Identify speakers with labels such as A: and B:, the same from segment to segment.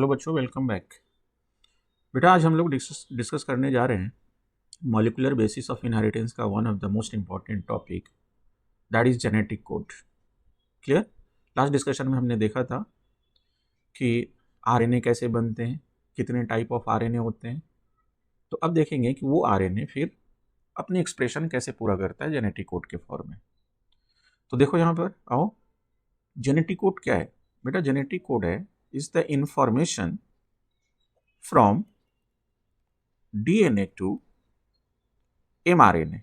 A: बच्चों, welcome back. बेटा आज हम लोग डिस्कस करने जा रहे हैं मॉलिक्यूलर बेसिस ऑफ इनहेरिटेंस का one of the most important topic, that is genetic code. Clear? Last discussion में हमने देखा था कि आरएनए कैसे बनते हैं, कितने टाइप ऑफ आरएनए होते हैं। तो अब देखेंगे कि वो आरएनए फिर अपनी एक्सप्रेशन कैसे पूरा करता है जेनेटिक कोड के फॉर्म में। तो देखो यहाँ पर आओ, जेनेटिक कोड क्या है बेटा? जेनेटिक कोड है is the information from DNA to mRNA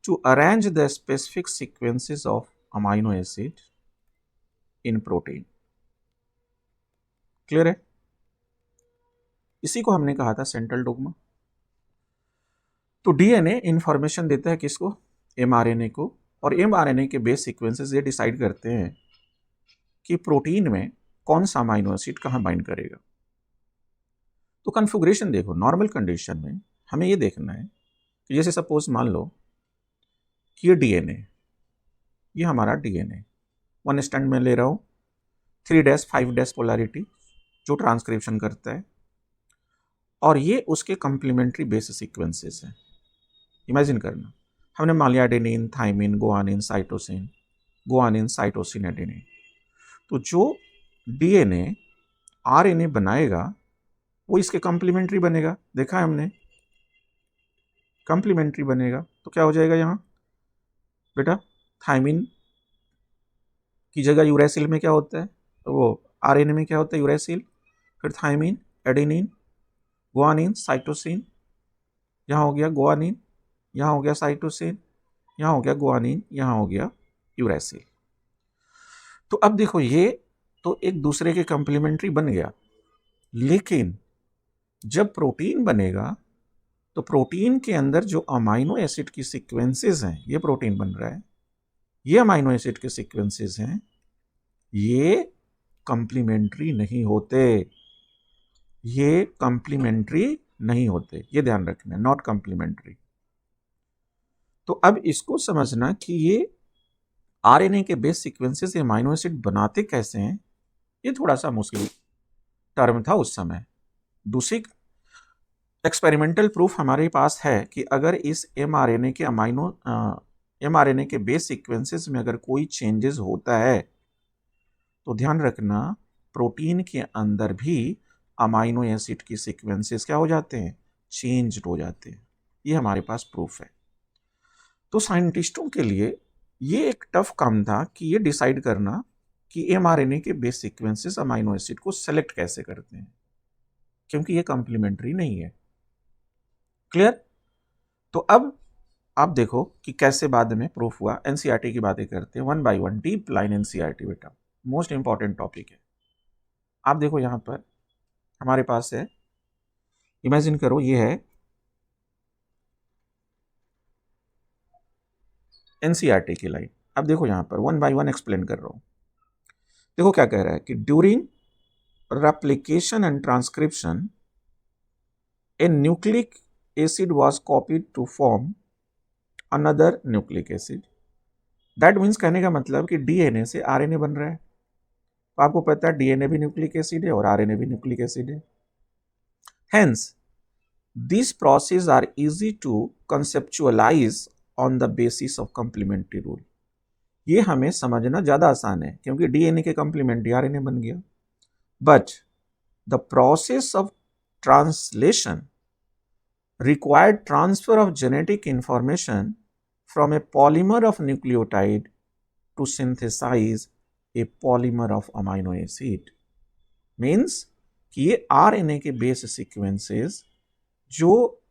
A: to arrange the specific sequences of amino acid in protein. Clear है? इसी को हमने कहा था सेंट्रल डोग्मा। तो डीएनए इंफॉर्मेशन देता है किसको? mRNA को, और mRNA के बेस सीक्वेंसेस ये डिसाइड करते हैं कि प्रोटीन में कौन सा अमाइनो एसिड कहाँ बाइंड करेगा। तो कन्फिगरेशन देखो, नॉर्मल कंडीशन में हमें ये देखना है कि जैसे सपोज मान लो कि ये डीएनए, ये हमारा डीएनए 1 स्टैंड में ले रहा हूँ, 3' 5' पोलैरिटी जो ट्रांसक्रिप्शन करता है, और ये उसके कम्प्लीमेंट्री बेस सीक्वेंसेस हैं। इमेजिन करना, हमने मान लिया adenine, thymine, guanine, cytosine, adenine. तो जो डीएनए आरएनए बनाएगा वो इसके कम्प्लीमेंट्री बनेगा। देखा है हमने, कम्प्लीमेंट्री बनेगा। तो क्या हो जाएगा यहाँ बेटा? थाइमिन की जगह यूरेसिल में क्या होता है? वो आरएनए में क्या होता है? यूरेसिल, फिर थाइमिन, एडेनिन, गुआनिन, साइटोसिन। यहाँ हो गया गुआनिन, यहाँ हो गया साइटोसिन, यहाँ हो गया गुआनिन, यहाँ हो गया यूरेसिल। तो अब देखो, ये तो एक दूसरे के कम्प्लीमेंट्री बन गया, लेकिन जब प्रोटीन बनेगा तो प्रोटीन के अंदर जो अमाइनो एसिड की सीक्वेंसेस हैं, ये प्रोटीन बन रहा है, ये अमाइनो एसिड के सीक्वेंसेस हैं, ये कंप्लीमेंट्री नहीं होते, ये कंप्लीमेंट्री नहीं होते, ये ध्यान रखना, नॉट कंप्लीमेंट्री। तो अब इसको समझना कि ये आरएनए के बेस सीक्वेंसेस अमाइनो एसिड बनाते कैसे हैं, ये थोड़ा सा मुश्किल टर्म था उस समय। दूसरी एक्सपेरिमेंटल प्रूफ हमारे पास है कि अगर इस mRNA के बेस सीक्वेंसेस में अगर कोई चेंजेस होता है तो ध्यान रखना, प्रोटीन के अंदर भी अमाइनो एसिड की सीक्वेंसेस क्या हो जाते हैं? चेंज हो जाते हैं। ये हमारे पास प्रूफ है। तो साइंटिस्टों के लिए ये एक टफ काम था कि ये डिसाइड करना कि mRNA के बेस सीक्वेंसेस अमाइनो एसिड को सेलेक्ट कैसे करते हैं, क्योंकि ये कंप्लीमेंट्री नहीं है। क्लियर? तो अब आप देखो कि कैसे बाद में प्रूफ हुआ। एनसीईआरटी की बातें करते हैं 1 by 1, डीप लाइन एनसीईआरटी बेटा, मोस्ट इंपॉर्टेंट टॉपिक है। आप देखो यहाँ पर हमारे पास है, इमेजिन करो ये है एनसीईआरटी की लाइन। अब देखो यहाँ पर 1 by 1 एक्सप्लेन कर रहा हूँ। देखो क्या कह रहा है कि during replication and transcription A nucleic acid was copied to form another nucleic acid. That means कहने का मतलब कि डीएनए से आरएनए बन रहा है। तो आपको पता है डीएनए भी न्यूक्लिक एसिड है और आरएनए भी न्यूक्लिक एसिड है। Hence, these processes are easy to conceptualize on the basis of complementary rule. ये हमें समझना ज़्यादा आसान है क्योंकि डीएनए के कंप्लीमेंट्री आरएनए बन गया। But the process of translation required transfer of genetic information from a polymer of nucleotide to synthesize a polymer of amino acid. Means कि ये आरएनए के बेस सीक्वेंसेस जो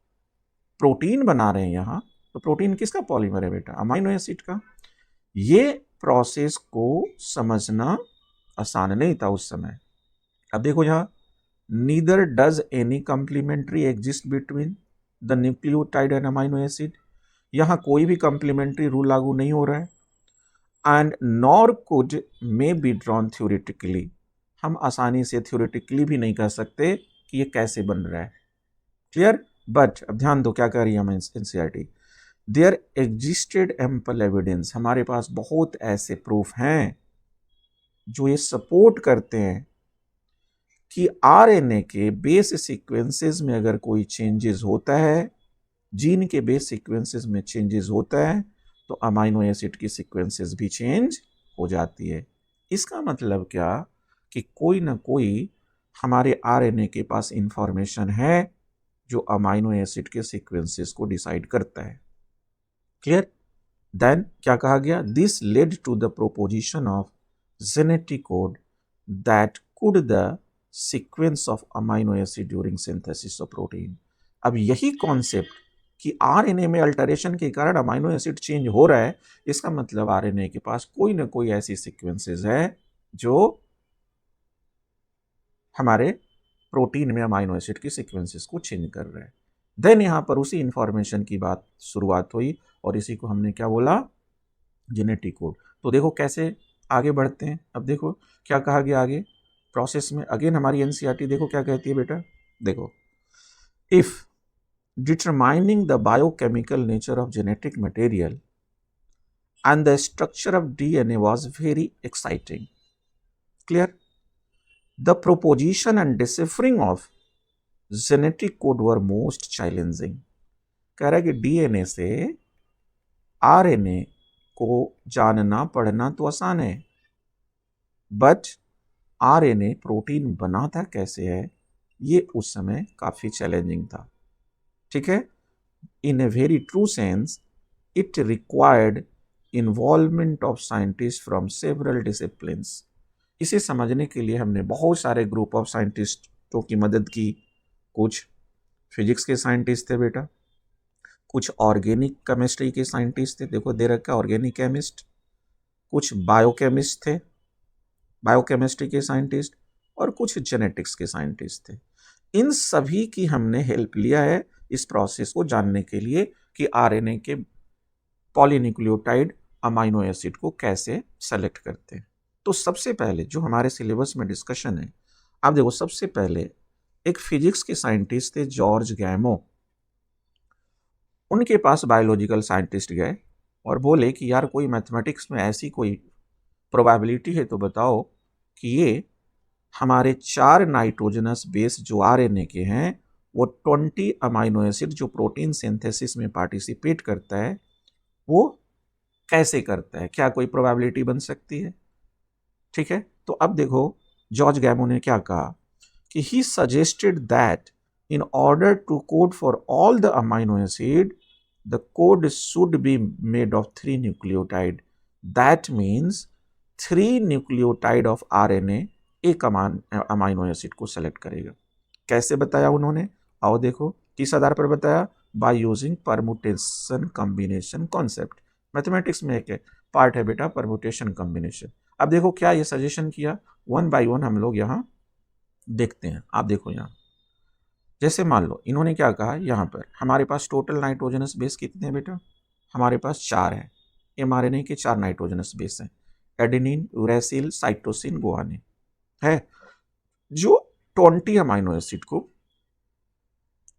A: प्रोटीन बना रहे हैं यहाँ, तो प्रोटीन किसका पॉलीमर है बेटा? अमाइनो एसिड का। ये प्रोसेस को समझना आसान नहीं था उस समय। अब देखो यहाँ, neither does any complementary exist between the nucleotide and amino acid. यहाँ कोई भी कंप्लीमेंट्री रूल लागू नहीं हो रहा है। And nor could may be drawn theoretically, हम आसानी से थ्योरेटिकली भी नहीं कह सकते कि ये कैसे बन रहा है। क्लियर? बट अब ध्यान दो क्या कह रही है हमें NCERT. There existed ample evidence, हमारे पास बहुत ऐसे प्रूफ हैं जो ये सपोर्ट करते हैं कि आरएनए के बेस सीक्वेंसेस में अगर कोई चेंजेस होता है, जीन के बेस सीक्वेंसेस में चेंजेस होता है, तो अमाइनो एसिड की सीक्वेंसेस भी चेंज हो जाती है। इसका मतलब क्या कि कोई ना कोई हमारे आरएनए के पास इंफॉर्मेशन है जो अमाइनो एसिड के सीक्वेंसेस को डिसाइड करता है। क्लियर? देन क्या कहा गया? This led to the proposition of genetic code that could the sequence of amino acid during synthesis of protein. अब यही कॉन्सेप्ट कि आरएनए में अल्टरेशन के कारण अमाइनो एसिड चेंज हो रहा है, इसका मतलब आरएनए के पास कोई ना कोई ऐसी सीक्वेंसेस है जो हमारे प्रोटीन में अमाइनो एसिड की सीक्वेंसेस को चेंज कर रहा है। देन यहां पर उसी इंफॉर्मेशन की बात शुरुआत हुई और इसी को हमने क्या बोला? Genetic code. तो देखो कैसे आगे बढ़ते हैं। अब देखो क्या कहा गया आगे प्रोसेस में। अगेन हमारी एनसीईआरटी देखो क्या कहती है बेटा, देखो, if determining the biochemical nature of genetic material and the structure of DNA was very exciting. Clear? The proposition and deciphering of genetic code were most challenging. कह रहा है कि डीएनए से आरएनए को जानना पढ़ना तो आसान है, बट आरएनए प्रोटीन बनाता कैसे है ये उस समय काफी चैलेंजिंग था। ठीक है? In a very true sense it required involvement of scientist from several disciplines. इसे समझने के लिए हमने बहुत सारे ग्रुप ऑफ साइंटिस्टों की मदद की। कुछ फिजिक्स के साइंटिस्ट थे बेटा, कुछ ऑर्गेनिक केमिस्ट्री के साइंटिस्ट थे, देखो दे रखा ऑर्गेनिक केमिस्ट, कुछ बायोकेमिस्ट थे, बायोकेमिस्ट्री के साइंटिस्ट, और कुछ जेनेटिक्स के साइंटिस्ट थे। इन सभी की हमने हेल्प लिया है इस प्रोसेस को जानने के लिए कि आरएनए के पॉलीन्यूक्लियोटाइड अमाइनो एसिड को कैसे सेलेक्ट करते हैं। तो सबसे पहले जो हमारे सिलेबस में डिस्कशन है, आप देखो सबसे पहले एक फिजिक्स के साइंटिस्ट थे जॉर्ज गैमो। उनके पास बायोलॉजिकल साइंटिस्ट गए और बोले कि यार कोई मैथमेटिक्स में ऐसी कोई प्रोबेबिलिटी है तो बताओ कि ये हमारे 4 नाइट्रोजनस बेस जो आरएनए के हैं वो 20 अमाइनो एसिड जो प्रोटीन सिंथेसिस में पार्टिसिपेट करता है वो कैसे करता है, क्या कोई प्रोबेबिलिटी बन सकती है? ठीक है, तो अब देखो जॉर्ज गैमो ने क्या कहा कि he suggested that in order to code for all the amino acid the code should be made of 3 nucleotide. That means 3 nucleotide of RNA एक अमाइनो एसिड को सेलेक्ट करेगा। कैसे बताया उन्होंने? आओ देखो, किस आधार पर बताया? By using permutation combination concept. Mathematics में एक पार्ट है बेटा परमुटेशन कॉम्बिनेशन। अब देखो क्या ये सजेशन किया, वन बाय वन हम लोग यहाँ देखते हैं। आप देखो यहाँ जैसे मान लो इन्होंने क्या कहा, यहाँ पर हमारे पास टोटल नाइट्रोजनस बेस कितने हैं बेटा? हमारे पास 4 हैं। एमआरएनए के 4 नाइट्रोजनस बेस हैं, एडेनिन, यूरेसिल, साइटोसिन, गुआनिन है, जो 20 अमाइनो एसिड को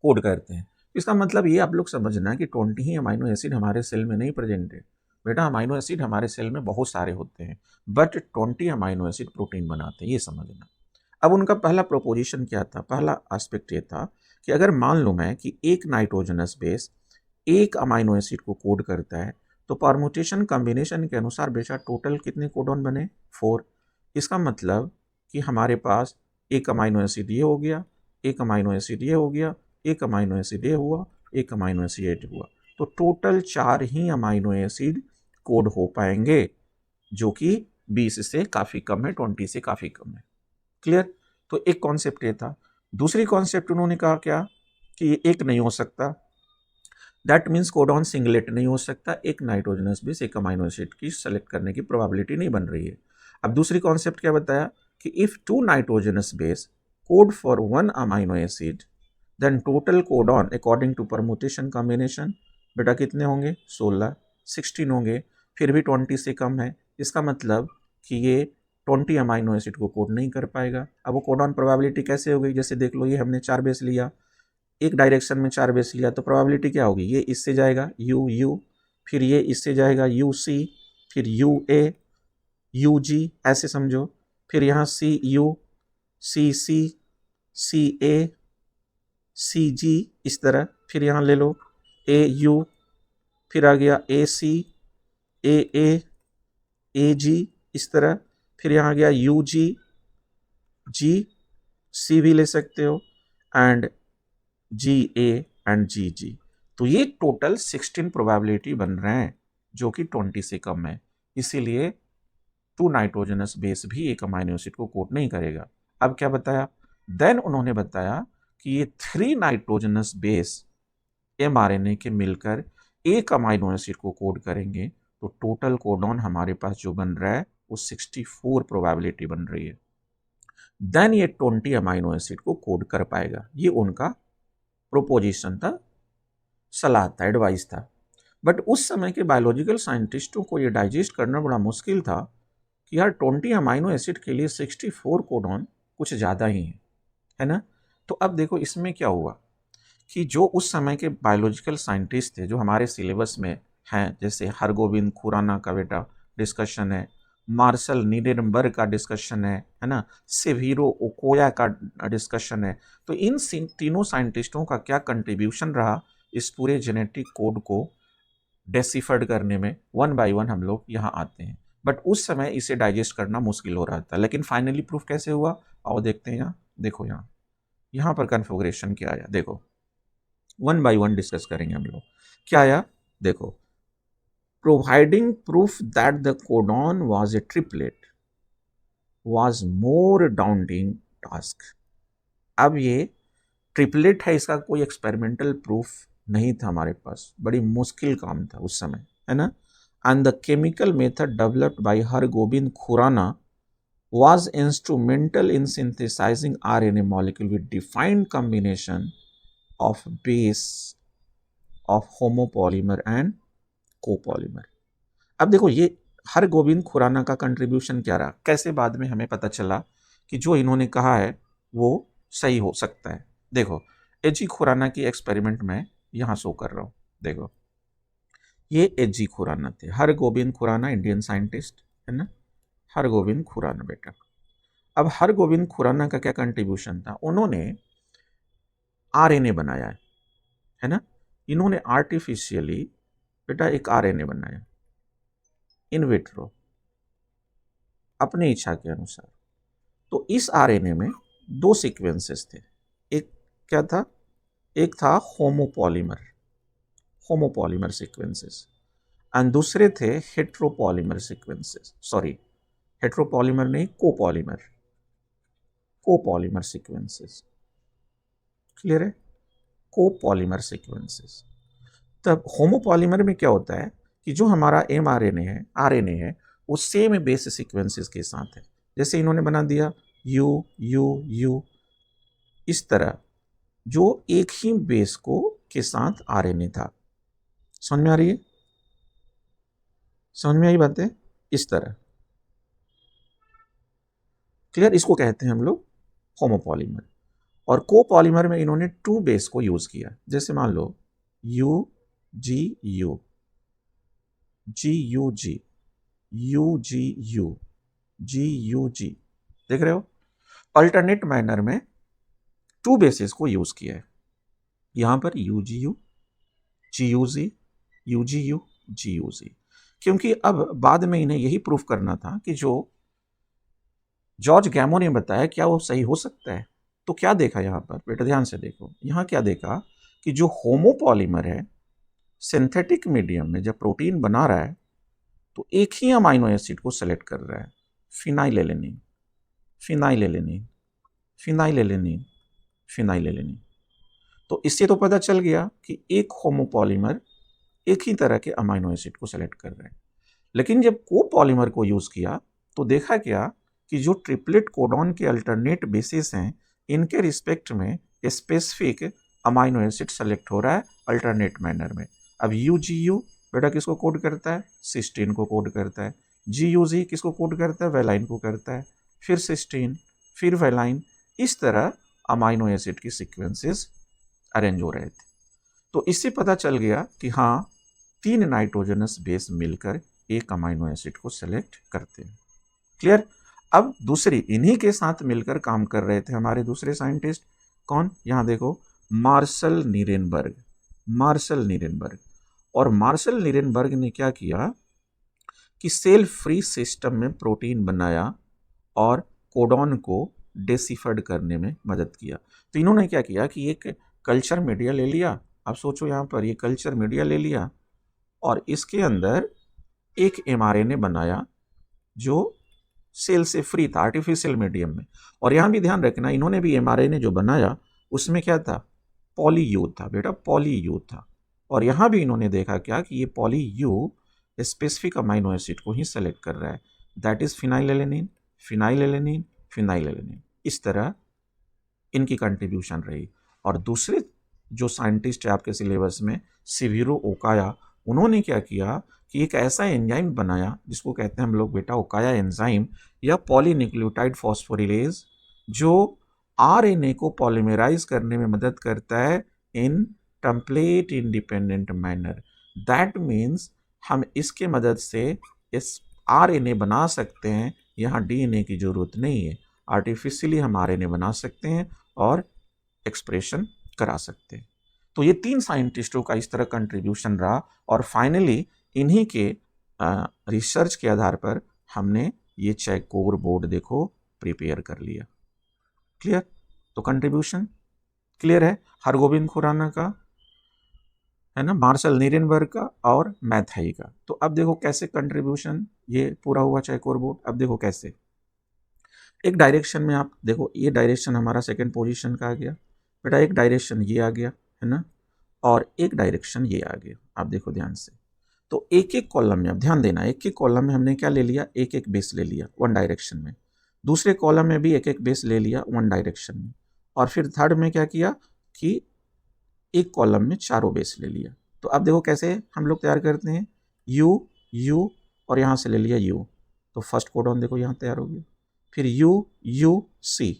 A: कोड करते हैं। इसका मतलब ये आप लोग समझना कि 20 ही अमाइनो एसिड हमारे सेल में नहीं प्रेजेंट है बेटा। अमाइनो एसिड हमारे सेल में बहुत सारे होते हैं, बट 20 अमाइनो एसिड प्रोटीन बनाते हैं, ये समझना। अब उनका पहला प्रोपोजिशन क्या था? पहला एस्पेक्ट ये था कि अगर मान लो मैं कि एक नाइट्रोजनस बेस एक अमाइनो एसिड को कोड करता है, तो परमुटेशन कॉम्बिनेशन के अनुसार बेटा टोटल कितने कोडॉन बने? 4। इसका मतलब कि हमारे पास एक अमाइनो एसिड ये हो गया, एक अमाइनो एसिड ये हो गया, एक अमाइनो एसिड ये हुआ, एक अमाइनो एसिड ये हुआ, तो टोटल 4 ही अमाइनो एसिड कोड हो पाएंगे, जो कि 20 से काफ़ी कम है, 20 से काफ़ी कम है। क्लियर? तो एक कॉन्सेप्ट ये था। दूसरी कॉन्सेप्ट उन्होंने कहा क्या कि ये एक नहीं हो सकता, दैट मीन्स कोडॉन सिंगलेट नहीं हो सकता, एक नाइट्रोजनस बेस एक अमाइनो एसिड की सेलेक्ट करने की प्रोबेबिलिटी नहीं बन रही है। अब दूसरी कॉन्सेप्ट क्या बताया कि if 2 nitrogenous base code for 1 amino acid then total codon according to permutation combination बेटा कितने होंगे? 16, 16 होंगे, फिर भी 20 से कम है। इसका मतलब कि ये 20 अमाइनो एसिड को कोड नहीं कर पाएगा। अब वो कोडॉन प्रोबेबिलिटी कैसे हो गई? जैसे देख लो, ये हमने 4 बेस लिया, एक डायरेक्शन में 4 बेस लिया, तो प्रोबेबिलिटी क्या होगी? ये इससे जाएगा यू यू, फिर ये इससे जाएगा यू सी, फिर यू ए, UG ऐसे समझो, फिर यहाँ CU, CC, CA, CG इस तरह, फिर यहाँ ले लो AU, फिर आ गया AC, AA, AG इस तरह, फिर यहाँ आ गया UG, G, C भी ले सकते हो, एंड GA एंड GG। तो ये टोटल 16 प्रोबेबिलिटी बन रहे हैं जो कि 20 से कम है, इसीलिए 2 नाइट्रोजनस बेस भी एक अमाइनो एसिड को कोट नहीं करेगा। अब क्या बताया, देन उन्होंने बताया कि ये 3 नाइट्रोजनस बेस mRNA के मिलकर एक अमाइनो एसिड को कोड करेंगे, तो टोटल कोडॉन हमारे पास जो बन रहा है वो 64 प्रोबेबिलिटी बन रही है। देन ये 20 अमाइनो एसिड को कोड कर पाएगा। ये उनका प्रोपोजिशन था, सलाह था, एडवाइस था। बट उस समय के बायोलॉजिकल साइंटिस्टों को ये डाइजेस्ट करना बड़ा मुश्किल था कि यार 20 अमाइनो एसिड के लिए 64 कोडॉन कुछ ज़्यादा ही है ना। तो अब देखो इसमें क्या हुआ कि जो उस समय के बायोलॉजिकल साइंटिस्ट थे जो हमारे सिलेबस में हैं, जैसे हरगोविंद खुराना का बेटा डिस्कशन है, मार्शल नीडेनबर्ग का डिस्कशन है ना, सेविरो ओकोया का डिस्कशन है। तो इन तीनों साइंटिस्टों का क्या कंट्रीब्यूशन रहा इस पूरे जेनेटिक कोड को डेसिफर्ड करने में, वन बाय वन हम लोग यहाँ आते हैं। बट उस समय इसे डाइजेस्ट करना मुश्किल हो रहा था, लेकिन फाइनली प्रूफ कैसे हुआ आओ देखते हैं। यहाँ देखो, यहाँ पर कन्फिगरेशन क्या आया, देखो वन बाय वन डिस्कस करेंगे हम लोग। क्या आया देखो, providing proof that the codon was a triplet was more daunting task. अब ये ट्रिपलेट है, इसका कोई एक्सपेरिमेंटल प्रूफ नहीं था हमारे पास, बड़ी मुश्किल काम था उस समय, है ना। And the chemical method developed by Hargobind Khorana was instrumental in synthesizing RNA molecule with defined combination of base of homopolymer and copolymer। अब देखो ये हरगोविंद खुराना का कंट्रीब्यूशन क्या रहा, कैसे बाद में हमें पता चला कि जो इन्होंने कहा है वो सही हो सकता है। देखो एजी खुराना की एक्सपेरिमेंट में यहाँ शो कर रहा हूँ, देखो ये एजी खुराना थे, हरगोविंद खुराना इंडियन साइंटिस्ट है ना, हरगोविंद खुराना बेटा। अब हरगोविंद खुराना का क्या कंट्रीब्यूशन था, उन्होंने आरएनए बनाया है ना, इन्होंने आर्टिफिशियली बेटा एक आरएनए बनाया इन विट्रो अपनी इच्छा के अनुसार। तो इस आरएनए में 2 सीक्वेंसेस थे, एक क्या था, एक था होमोपॉलीमर सीक्वेंसेस एंड दूसरे थे हेट्रोपॉलीमर सीक्वेंसेस, सॉरी हेट्रोपॉलीमर नहीं, कोपॉलीमर सीक्वेंसेस, क्लियर है, कोपॉलीमर सीक्वेंसेस। तब होमोपॉलीमर में क्या होता है कि जो हमारा mRNA है, आरएनए है, वो सेम बेस सीक्वेंसेस के साथ है। जैसे इन्होंने बना दिया U U U इस तरह, जो एक ही बेस को के साथ आरएनए था। समझ में आ रही है, समझ में आई बातें, इस तरह, क्लियर। इसको कहते हैं हम लोग होमोपॉलीमर। और कोपॉलीमर में इन्होंने 2 बेस को यूज किया, जैसे मान लो UGU, GUG, UGU, GUG, देख रहे हो, अल्टरनेट मैनर में 2 बेसिस को यूज किया है, यहां पर UGU, GUG, UGU, GUG, क्योंकि अब बाद में इन्हें यही प्रूफ करना था कि जो जॉर्ज गैमो ने बताया क्या वो सही हो सकता है। तो क्या देखा यहां पर बेटा, ध्यान से देखो, यहां क्या देखा कि जो होमोपॉलीमर है सिंथेटिक मीडियम में जब प्रोटीन बना रहा है तो एक ही अमाइनो एसिड को सेलेक्ट कर रहा है, फिनाइलएलेनिन, फिनाइलएलेनिन, फिनाइलएलेनिन, फिनाइलएलेनिन। तो इससे तो पता चल गया कि एक होमोपॉलीमर एक ही तरह के अमाइनो एसिड को सेलेक्ट कर रहे हैं। लेकिन जब कोपॉलीमर को यूज किया तो देखा क्या कि जो ट्रिपलेट कोडॉन के अल्टरनेट बेसिस हैं, इनके रिस्पेक्ट में स्पेसिफिक अमाइनो एसिड सेलेक्ट हो रहा है अल्टरनेट मैनर में। अब UGU बेटा किसको कोड करता है, सिस्टीन को कोड करता है। GUG किसको कोड करता है, वेलाइन को करता है, फिर सिस्टीन, फिर वेलाइन, इस तरह अमाइनो एसिड की सीक्वेंसेस अरेंज हो रहे थे। तो इससे पता चल गया कि हाँ 3 नाइट्रोजनस बेस मिलकर एक अमाइनो एसिड को सेलेक्ट करते हैं। क्लियर। अब दूसरी इन्हीं के साथ मिलकर काम कर रहे थे हमारे दूसरे साइंटिस्ट, कौन, यहां देखो, मार्शल नीरेनबर्ग। मार्शल नीरेनबर्ग, और मार्शल नीरेनबर्ग ने क्या किया कि सेल फ्री सिस्टम में प्रोटीन बनाया और कोडॉन को डेसिफर्ड करने में मदद किया। तो इन्होंने क्या किया कि एक कल्चर मीडिया ले लिया, आप सोचो यहाँ पर ये कल्चर मीडिया ले लिया और इसके अंदर एक एमआरएनए बनाया जो सेल से फ्री था, आर्टिफिशियल मीडियम में। और यहाँ भी ध्यान रखना, इन्होंने भी एमआरएनए जो बनाया उसमें क्या था, पॉली यू था बेटा, पॉली यू था। और यहाँ भी इन्होंने देखा क्या कि ये poly you specific amino acid को ही सेलेक्ट कर रहा है, that is phenylalanine, phenylalanine, phenylalanine. इस तरह इनकी कंट्रीब्यूशन रही। और दूसरे जो साइंटिस्ट है आपके सिलेबस में, सिविरो ओकाया, उन्होंने क्या किया कि एक ऐसा एंजाइम बनाया जिसको कहते हैं हम लोग बेटा ओकाया एंजाइम या पॉलीन्यूक्लियोटाइड फॉस्फोरिलेज, जो आरएनए को पॉलीमराइज करने में मदद करता है in template independent manner. That means हम इसके मदद से इस आरएनए बना सकते हैं, यहाँ डीएनए की जरूरत नहीं है, आर्टिफिशियली हम आरएनए बना सकते हैं और एक्सप्रेशन करा सकते हैं। तो ये तीन साइंटिस्टों का इस तरह कंट्रीब्यूशन रहा और फाइनली इन्हीं के रिसर्च के आधार पर हमने ये चेकोर बोर्ड देखो प्रिपेयर कर लिया। क्लियर। तो कंट्रीब्यूशन क्लियर है, हरगोविंद खुराना का है ना, मार्शल नीरेनबर्ग का और मैथाई का। तो अब देखो कैसे कंट्रीब्यूशन ये पूरा हुआ चेकोर बोर्ड। अब देखो कैसे एक डायरेक्शन में, आप देखो ये डायरेक्शन हमारा सेकंड पोजीशन का आ गया बेटा, एक डायरेक्शन ये आ गया है ना, और एक डायरेक्शन ये आ गया। आप देखो ध्यान से, तो एक एक कॉलम में, अब ध्यान देना, एक एक कॉलम में हमने क्या ले लिया, एक एक बेस ले लिया वन डायरेक्शन में, दूसरे कॉलम में भी एक एक बेस ले लिया वन डायरेक्शन में, और फिर थर्ड में क्या किया कि एक कॉलम में चारों बेस ले लिया। तो अब देखो कैसे हम लोग तैयार करते हैं, यू यू और यहाँ से ले लिया यू, तो फर्स्ट कोडॉन देखो यहाँ तैयार हो गया। फिर यू यू सी,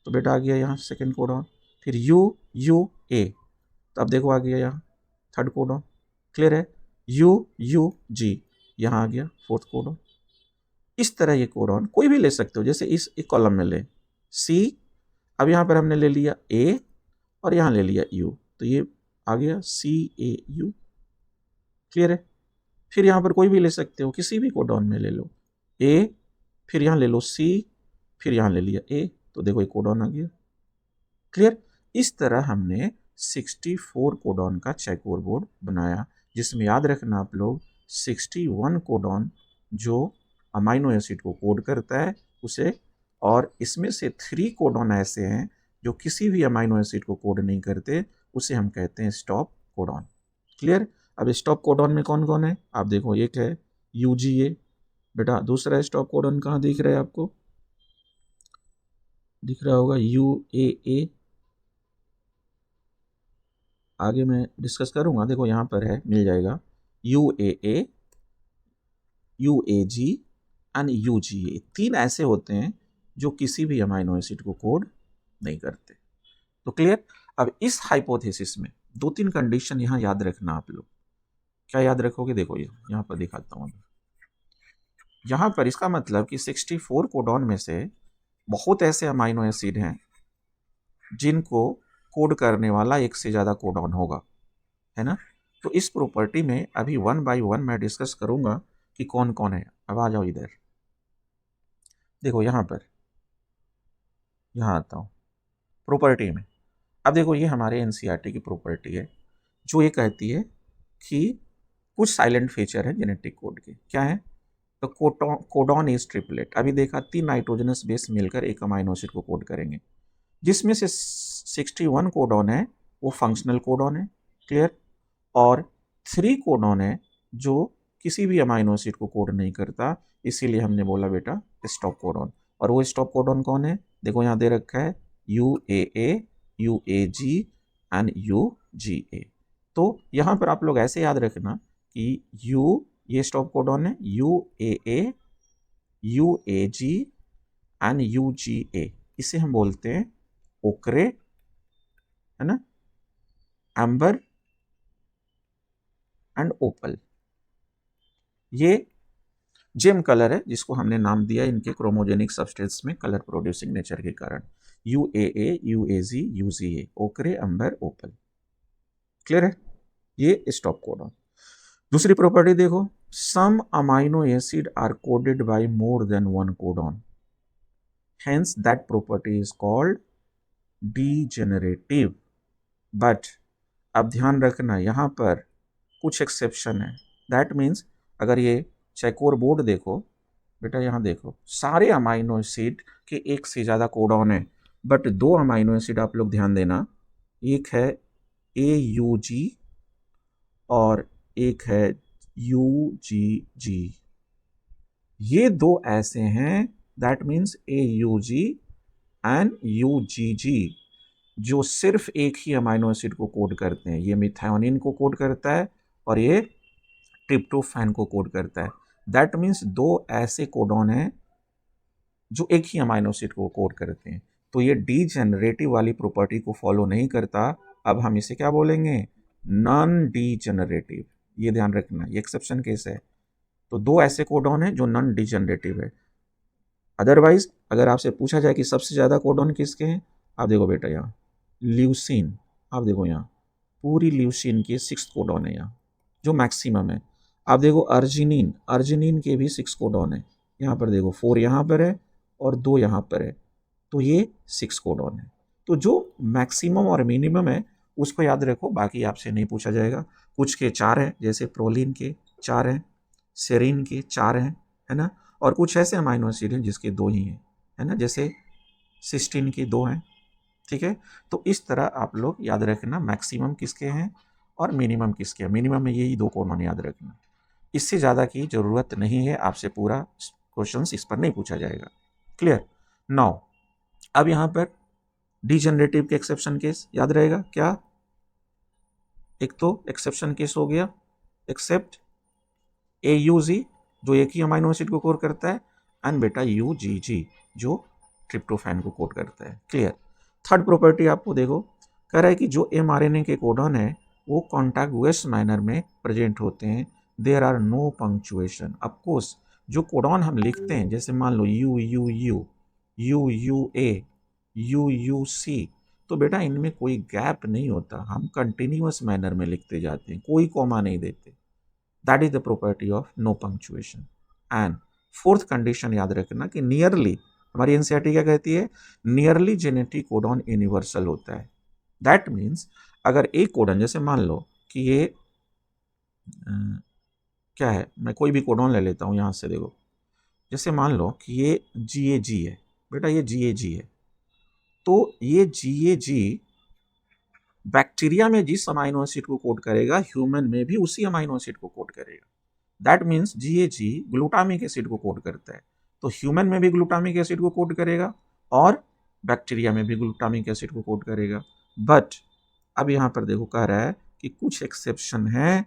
A: तो बेटा आ गया यहाँ सेकेंड कोडॉन। फिर यू यू ए, तो अब देखो आ गया यहाँ थर्ड कोडॉन। क्लियर है। यू यू जी, यहाँ आ गया फोर्थ कोडॉन। इस तरह ये कोडॉन कोई भी ले सकते हो, जैसे इस एक कॉलम में ले सी, अब यहाँ पर हमने ले लिया ए और यहाँ ले लिया यू, तो ये आ गया सी ए यू। क्लियर है। फिर यहाँ पर कोई भी ले सकते हो, किसी भी कोडॉन में ले लो ए, फिर यहाँ ले लो सी, फिर यहाँ ले लिया ए, तो देखो एक कोडॉन आ गया। क्लियर। इस तरह हमने 64 कोडॉन का चेकोर बोर्ड बनाया, जिसमें याद रखना आप लोग 61 कोडॉन जो अमाइनो एसिड को कोड करता है उसे, और इसमें से 3 कोडॉन ऐसे हैं जो किसी भी अमाइनो एसिड को कोड नहीं करते, उसे हम कहते हैं स्टॉप कोडॉन। क्लियर। अब स्टॉप कोडॉन में कौन कौन है, आप देखो, एक है यूजीए बेटा, दूसरा स्टॉप कोडॉन कहाँ दिख रहा है आपको, दिख रहा होगा यूएए, आगे मैं डिस्कस करूंगा, देखो यहाँ पर है, मिल जाएगा यूएए, यूएजी एंड यूजीए। तीन ऐसे होते हैं जो किसी भी अमाइनो एसिड को कोड नहीं करते। तो क्लियर। अब इस हाइपोथेसिस में दो तीन कंडीशन यहाँ याद रखना आप लोग। क्या याद रखोगे, देखो ये यहाँ पर दिखाता हूँ। यहाँ पर इसका मतलब कि 64 कोडॉन में से बहुत ऐसे अमाइनो एसिड हैं जिनको कोड करने वाला एक से ज़्यादा कोडॉन होगा, है ना। तो इस प्रॉपर्टी में अभी वन बाय वन मैं डिस्कस करूंगा कि कौन कौन है। अब आ जाओ इधर, देखो यहाँ पर, यहाँ आता हूँ प्रॉपर्टी में। अब देखो ये हमारे एनसीईआरटी की प्रॉपर्टी है जो ये कहती है कि कुछ साइलेंट फीचर है जेनेटिक कोड के, क्या है, तो कोडॉन इज ट्रिपलेट। अभी देखा 3 नाइट्रोजनस बेस मिलकर एक अमाइनो एसिड को कोड करेंगे, जिसमें से 61 कोडॉन है वो फंक्शनल कोडॉन है। क्लियर। और 3 कोडॉन है जो किसी भी अमाइनो एसिड को कोड नहीं करता, इसीलिए हमने बोला बेटा स्टॉप कोडॉन। और वो स्टॉप कोडॉन कौन है, देखो यहाँ दे रखा है यूएए, यूएजी एंड यूजीए। तो यहाँ पर आप लोग ऐसे याद रखना कि यू, ये स्टॉप कोडॉन है, यूएए, यूएजी एंड यूजीए, इसे हम बोलते हैं ओकरे, है ना, एम्बर एंड ओपल। ये जेम कलर है जिसको हमने नाम दिया इनके क्रोमोजेनिक सब्सटेंस में कलर प्रोड्यूसिंग नेचर के कारण, UAA, UAG, UGA, ओकरे, अंबर, ओपल। क्लियर है, ये स्टॉप कोडॉन। दूसरी प्रॉपर्टी देखो, some amino acid are coded by more than one codon, hence that property is called degenerative. But अब ध्यान रखना यहाँ पर कुछ एक्सेप्शन है। दैट मीन्स अगर ये चेकोर बोर्ड देखो बेटा, यहाँ देखो सारे अमाइनो एसिड के एक से ज़्यादा कोडॉन है, बट दो अमाइनो एसिड आप लोग ध्यान देना, एक है AUG और एक है UGG। ये दो ऐसे हैं, that means AUG and UGG, जो सिर्फ एक ही अमाइनो एसिड को कोड करते हैं। ये मिथायोनिन को कोड करता है और ये ट्रिप्टोफैन को कोड करता है। दैट मीन्स दो ऐसे कोडॉन हैं जो एक ही अमाइनो एसिड को कोड करते हैं। तो ये डीजेनरेटिव वाली प्रॉपर्टी को फॉलो नहीं करता। अब हम इसे क्या बोलेंगे, नॉन डीजेनरेटिव। ये ध्यान रखना, ये एक्सेप्शन केस है। तो दो ऐसे कोडॉन हैं जो नॉन डीजेनरेटिव है। अदरवाइज अगर आपसे पूछा जाए कि सबसे ज़्यादा कोडॉन किसके हैं, आप देखो बेटा यहाँ ल्यूसीन, आप देखो यहाँ पूरी ल्यूसीन के 6 कोडॉन है यहाँ जो मैक्सिमम है। आप देखो अर्जिनिन, अर्जिनिन के भी 6 कोडॉन है। यहाँ पर देखो 4 यहाँ पर है और 2 यहाँ पर है, तो ये 6 कोडॉन है। तो जो मैक्सिमम और मिनिमम है उसको याद रखो, बाकी आपसे नहीं पूछा जाएगा। कुछ के 4 हैं, जैसे प्रोलिन के 4 हैं, सेरिन के 4 हैं, है ना। और कुछ ऐसे अमाइनो एसिड हैं जिसके 2 ही हैं, है ना, जैसे सिस्टीन के 2 हैं। ठीक है, तो इस तरह आप लोग याद रखना मैक्सिमम किसके हैं और मिनिमम किसके हैं। मिनिमम में यही 2 कोडॉन याद रखना, इससे ज़्यादा की ज़रूरत नहीं है। आपसे पूरा क्वेश्चन इस पर नहीं पूछा जाएगा। क्लियर। नाउ अब यहाँ पर डीजेनरेटिव के एक्सेप्शन केस याद रहेगा क्या। एक तो एक्सेप्शन केस हो गया एक्सेप्ट AUG जो एक ही अमाइनो एसिड को कोड करता है, एंड बेटा UGG जो ट्रिप्टोफैन को कोड करता है। क्लियर। थर्ड प्रॉपर्टी आपको देखो, कह रहा है कि जो mRNA के कोडॉन है वो कॉन्टैगुअस मैनर में प्रेजेंट होते हैं, there are no punctuation. Of course जो कोडॉन हम लिखते हैं, जैसे मान लो UUU, UUA, UUC, तो बेटा इनमें कोई गैप नहीं होता, हम कंटिन्यूअस मैनर में लिखते जाते हैं, कोई कॉमा नहीं देते। That is the property of no punctuation. And fourth condition याद रखना कि नियरली, हमारी एनसीईआरटी क्या कहती है, नियरली जेनेटिक कोडॉन यूनिवर्सल होता है। दैट मीन्स अगर एक कोडॉन, जैसे मान लो कि ये क्या है, मैं कोई भी कोडॉन ले लेता हूँ यहाँ से, देखो जैसे मान लो कि ये GAG है बेटा, ये GAG है, तो ये GAG बैक्टीरिया में जिस अमाइनो एसिड को कोड करेगा, ह्यूमन में भी उसी अमाइनो एसिड को कोड करेगा। That means GAG glutamic acid को कोड करता है, तो ह्यूमन में भी ग्लूटामिक एसिड को कोड करेगा और बैक्टीरिया में भी ग्लूटामिक एसिड को कोड करेगा। बट अब यहाँ पर देखो कह रहा है कि कुछ एक्सेप्शन है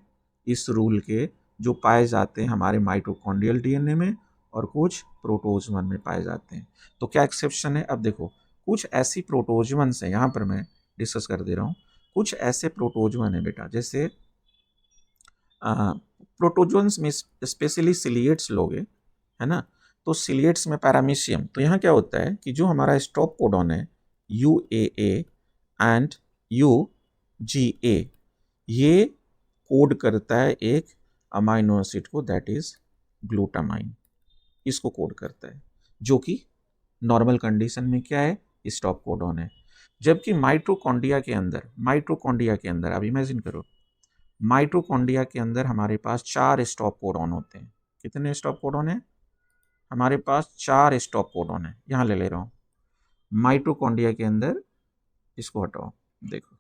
A: इस रूल के, जो पाए जाते हैं हमारे माइटोकॉन्ड्रियल DNA में और कुछ प्रोटोजोवन में पाए जाते हैं। तो क्या एक्सेप्शन है, अब देखो कुछ ऐसी प्रोटोजोवन है, यहाँ पर मैं डिस्कस कर दे रहा हूँ। कुछ ऐसे प्रोटोजोवन है बेटा, जैसे प्रोटोजोन्स में स्पेशली सिलिएट्स लोगे, है ना, तो सिलिएट्स में पैरामीशियम। तो यहाँ क्या होता है कि जो हमारा स्टॉप कोडॉन है UAA एंड UGA, ये कोड करता है एक अमाइनो एसिड को, दैट इज ग्लूटामाइन, इसको कोड करता है, जो कि नॉर्मल कंडीशन में क्या है, स्टॉप कोडॉन है। जबकि माइटोकॉन्ड्रिया के अंदर आप इमेजिन करो, माइटोकॉन्ड्रिया के अंदर हमारे पास 4 स्टॉप कोडॉन होते हैं। कितने स्टॉप कोडॉन है हमारे पास, 4 स्टॉप कोडॉन है। यहाँ ले रहा हूँ माइटोकॉन्ड्रिया के अंदर, इसको हटाओ, देखो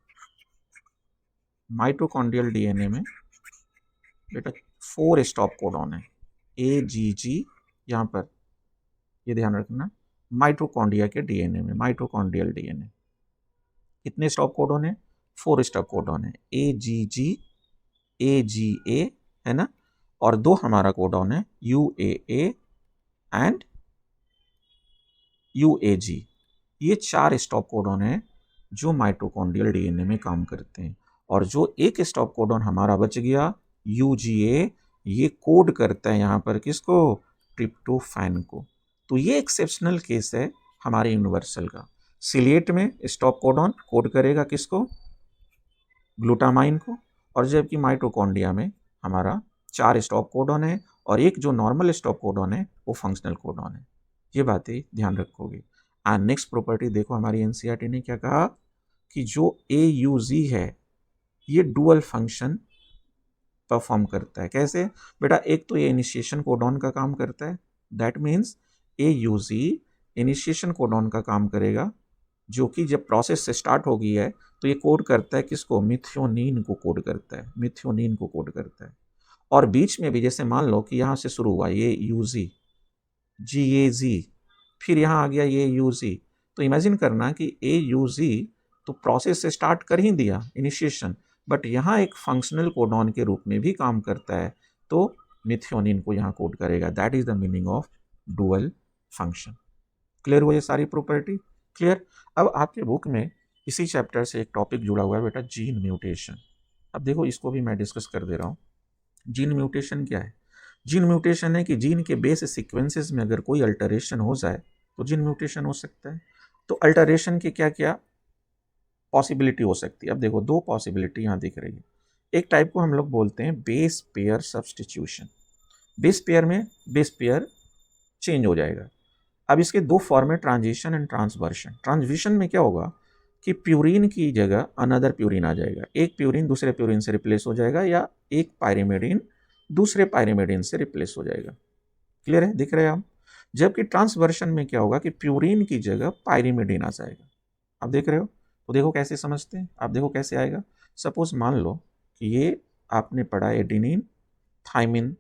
A: माइटोकॉन्ड्रियल DNA में बेटा 4 स्टॉप कोडॉन है, AGG, यहाँ पर ये ध्यान रखना, माइटोकॉन्ड्रिया के DNA में, माइटोकॉन्ड्रियल DNA कितने स्टॉप कोडॉन है, 4 स्टॉप कोडॉन है, AGG, AGA, है ना, और 2 हमारा कोडॉन है UAA एंड UAG। ये 4 स्टॉप कोडॉन है जो माइटोकॉन्ड्रियल DNA में काम करते हैं। और जो एक स्टॉप कोडॉन हमारा बच गया UGA, ये कोड करता है यहाँ पर किसको, ट्रिप्टोफैन को। तो ये एक्सेप्शनल केस है हमारे यूनिवर्सल का। सिलिएट में स्टॉप कोडॉन कोड करेगा किसको, ग्लूटामाइन को, और जबकि माइटोकॉन्ड्रिया में हमारा 4 स्टॉप कोडॉन है और एक जो नॉर्मल स्टॉप कोडॉन है वो फंक्शनल कोडॉन है। ये बातें ध्यान रखोगे। एंड नेक्स्ट प्रॉपर्टी देखो, हमारी एनसीईआरटी ने क्या कहा कि जो AUG है ये डुअल फंक्शन परफॉर्म करता है। कैसे बेटा, एक तो ये इनिशिएशन कोडॉन का काम करता है, that means AUG initiation codon का काम करेगा, जो कि जब प्रोसेस से स्टार्ट हो गई है तो ये कोड करता है किसको, मिथियोनिन को कोड करता है, मिथियोनिन को कोड करता है। और बीच में भी जैसे मान लो कि यहाँ से शुरू हुआ ये UG GAG, फिर यहाँ आ गया ये UG, तो इमेजिन करना कि AUG तो प्रोसेस से स्टार्ट कर ही दिया इनिशिएशन, बट यहाँ एक फंक्शनल कोडॉन के रूप में भी काम करता है, तो मिथियोनिन को यहाँ कोड करेगा। That is the meaning of dual function. Clear हुआ ये सारी प्रॉपर्टी? क्लियर। अब आपके बुक में इसी चैप्टर से एक टॉपिक जुड़ा हुआ है बेटा, जीन म्यूटेशन। अब देखो इसको भी मैं डिस्कस कर दे रहा हूँ। जीन म्यूटेशन क्या है? जीन म्यूटेशन है कि जीन के बेस सीक्वेंसेस में अगर कोई अल्टरेशन हो जाए तो जीन म्यूटेशन हो सकता है। तो अल्टरेशन की क्या क्या पॉसिबिलिटी हो सकती है? अब देखो 2 पॉसिबिलिटी यहाँ दिख रही है। एक टाइप को हम लोग बोलते हैं base pair substitution. Base pair में बेस पेयर चेंज हो जाएगा। अब इसके 2 फॉर्म है, ट्रांजिशन एंड ट्रांसवर्शन। ट्रांजिशन में क्या होगा कि प्यूरिन की जगह अनदर प्यूरिन आ जाएगा, एक प्यूरिन दूसरे प्यूरिन से रिप्लेस हो जाएगा, या एक पायरिमिडीन दूसरे पायरिमिडीन से रिप्लेस हो जाएगा। क्लियर है, दिख रहे हैं हम? जबकि ट्रांसवर्शन में क्या होगा कि प्यूरिन की जगह पायरिमिडीन आ जाएगा। आप देख रहे हो? तो देखो कैसे समझते हैं, आप देखो कैसे आएगा। सपोज मान लो कि ये आपने पढ़ा एडेनिन थाइमिन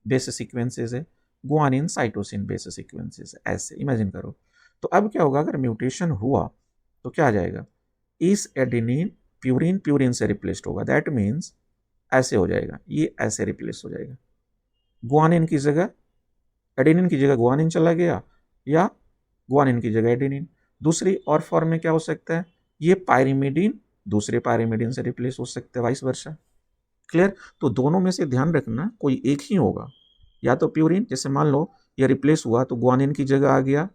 A: बेस सीक्वेंसेस है, गुआनिन साइटोसिन बेस सीक्वेंसेस है, ऐसे इमेजिन करो। तो अब क्या होगा, अगर म्यूटेशन हुआ तो क्या आ जाएगा, इस एडेनिन प्यूरिन प्यूरिन से रिप्लेस्ड होगा, दैट मीन्स ऐसे हो जाएगा, ये ऐसे रिप्लेस हो जाएगा। गुआनिन की जगह एडेनिन की जगह गुआनिन चला गया, या गुआनिन की जगह एडेनिन। दूसरी और फॉर्म में क्या हो सकता है, ये पायरिमिडीन दूसरे पायरिमिडीन से रिप्लेस हो सकता है, वाइस वर्सा। क्लियर। तो दोनों में से ध्यान रखना कोई एक ही होगा, या तो प्यूरिन, जैसे मान लो ये रिप्लेस हुआ तो गुआनिन की जगह आ गया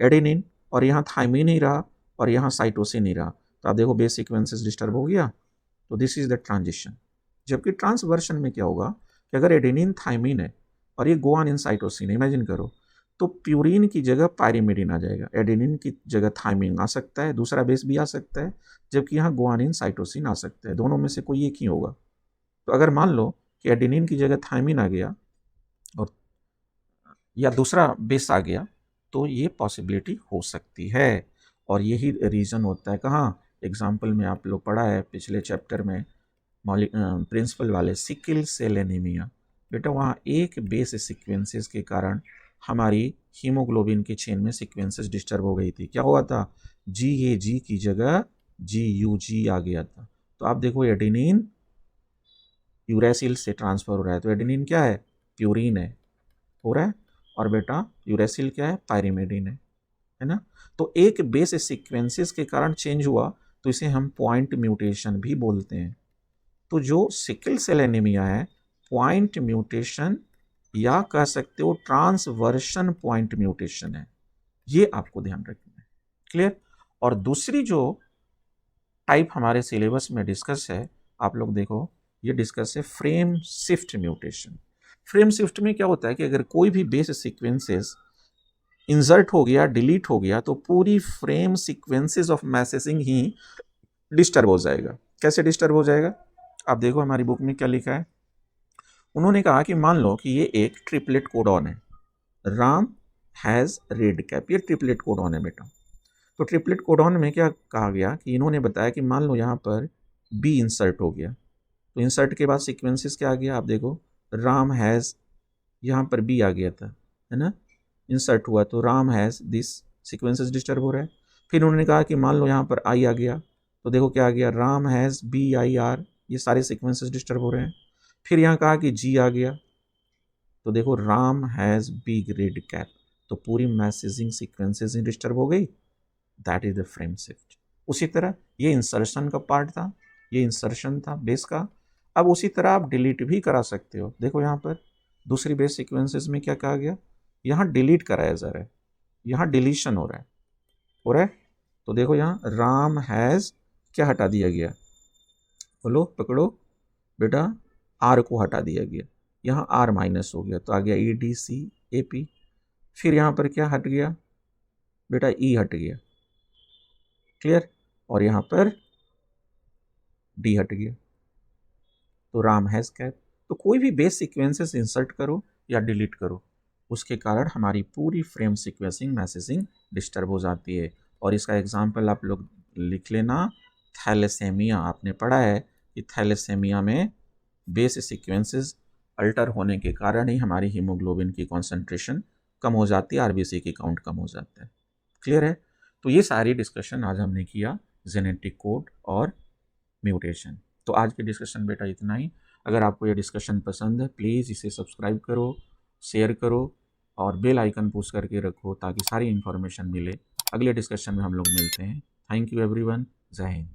A: एडेनिन, और यहाँ थाइमिन ही रहा और यहाँ साइटोसिन ही रहा, तो आप देखो बेस सीक्वेंसेस डिस्टर्ब हो गया। तो दिस इज द ट्रांजिशन। जबकि ट्रांसवर्शन में क्या होगा कि अगर एडेनिन थाइमिन है और ये गुआनिन साइटोसिन है, इमेजिन करो, तो प्यूरिन की जगह पायरिमिडीन आ जाएगा, एडेनिन की जगह थाइमिन आ सकता है, दूसरा बेस भी आ सकता है, जबकि यहाँ गुआनिन साइटोसिन आ सकता है, दोनों में से कोई एक ही होगा। तो अगर मान लो कि एडेनिन की जगह थाइमिन आ गया और या दूसरा बेस आ गया, तो ये पॉसिबिलिटी हो सकती है। और यही रीज़न होता है कहाँ, एग्जाम्पल में आप लोग पढ़ा है पिछले चैप्टर में प्रिंसिपल वाले, सिकिल सेल एनीमिया। बेटा वहाँ एक बेस सीक्वेंसेस के कारण हमारी हीमोग्लोबिन के चेन में सीक्वेंसेस डिस्टर्ब हो गई थी। क्या हुआ था, GAG की जगह GUG आ गया था। तो आप देखो एडेनिन यूरेसिल से ट्रांसफर हो रहा है, तो एडेनिन क्या है, प्यूरिन है, हो रहा है, और बेटा यूरेसिल क्या है, पायरिमिडीन है ना। तो एक बेस सीक्वेंसेस के कारण चेंज हुआ, तो इसे हम पॉइंट म्यूटेशन भी बोलते हैं। तो जो सिकल सेल एनीमिया है, पॉइंट म्यूटेशन या कह सकते हो ट्रांसवर्शन पॉइंट म्यूटेशन है, ये आपको ध्यान रखना है। क्लियर। और दूसरी जो टाइप हमारे सिलेबस में डिस्कस है, आप लोग देखो, ये डिस्कस है frame shift mutation. Frame shift में क्या होता है कि अगर कोई भी बेस सीक्वेंसेस इंसर्ट हो गया, डिलीट हो गया, तो पूरी frame sequences of messaging he disturb हो जाएगा। कैसे डिस्टर्ब हो जाएगा, आप देखो हमारी बुक में क्या लिखा है। उन्होंने कहा कि मान लो कि ये एक ट्रिपलेट कोडॉन है, राम हैज़ रेड कैप, ये ट्रिपलेट कोडॉन है बेटा। तो ट्रिपलेट कोडॉन में क्या कहा गया कि इन्होंने बताया कि मान लो यहाँ पर बी इंसर्ट हो गया, तो इंसर्ट के बाद सीक्वेंसेस क्या आ गया, आप देखो राम हैज़, यहाँ पर बी आ गया था, है ना, इंसर्ट हुआ, तो Ram has this, sequences disturb हो रहा है। फिर उन्होंने कहा कि मान लो यहाँ पर आई आ गया, तो देखो क्या आ गया, राम हैज़ BIR, ये सारे सीक्वेंसेस डिस्टर्ब हो रहे हैं। फिर यहाँ कहा कि जी आ गया, तो देखो Ram has big red cap, तो पूरी मैसेजिंग सीक्वेंसेस ही डिस्टर्ब हो गई। That is the frame shift. उसी तरह ये इंसर्शन का पार्ट था, ये इंसर्शन था बेस का। अब उसी तरह आप डिलीट भी करा सकते हो। देखो यहाँ पर दूसरी बेस सीक्वेंसेस में क्या कहा गया, यहाँ डिलीट कराया जा रहा है, यहाँ डिलीशन हो रहा है। तो देखो यहाँ राम हैज़ क्या हटा दिया गया, बोलो पकड़ो बेटा, आर को हटा दिया गया, यहाँ आर माइनस हो गया तो आ गया EDCAP। फिर यहाँ पर क्या हट गया बेटा, ई हट गया, क्लियर, और यहाँ पर डी हट गया, तो राम हैज़ कैप। तो कोई भी बेस सीक्वेंसेस इंसर्ट करो या डिलीट करो, उसके कारण हमारी पूरी फ्रेम सीक्वेंसिंग मैसेजिंग डिस्टर्ब हो जाती है। और इसका एग्जांपल आप लोग लिख लेना, थैलेसेमिया। आपने पढ़ा है कि थैलेसेमिया में बेस सीक्वेंसेस अल्टर होने के कारण ही हमारी हीमोग्लोबिन की कॉन्सेंट्रेशन कम हो जाती है, आरबीसी की काउंट कम हो जाता है। क्लियर है? तो ये सारी डिस्कशन आज हमने किया जेनेटिक कोड और म्यूटेशन। तो आज की डिस्कशन बेटा इतना ही। अगर आपको ये डिस्कशन पसंद है प्लीज़ इसे सब्सक्राइब करो, शेयर करो और बेल आइकन पुश करके रखो ताकि सारी इन्फॉर्मेशन मिले। अगले डिस्कशन में हम लोग मिलते हैं। Thank you everyone. जय हिंद।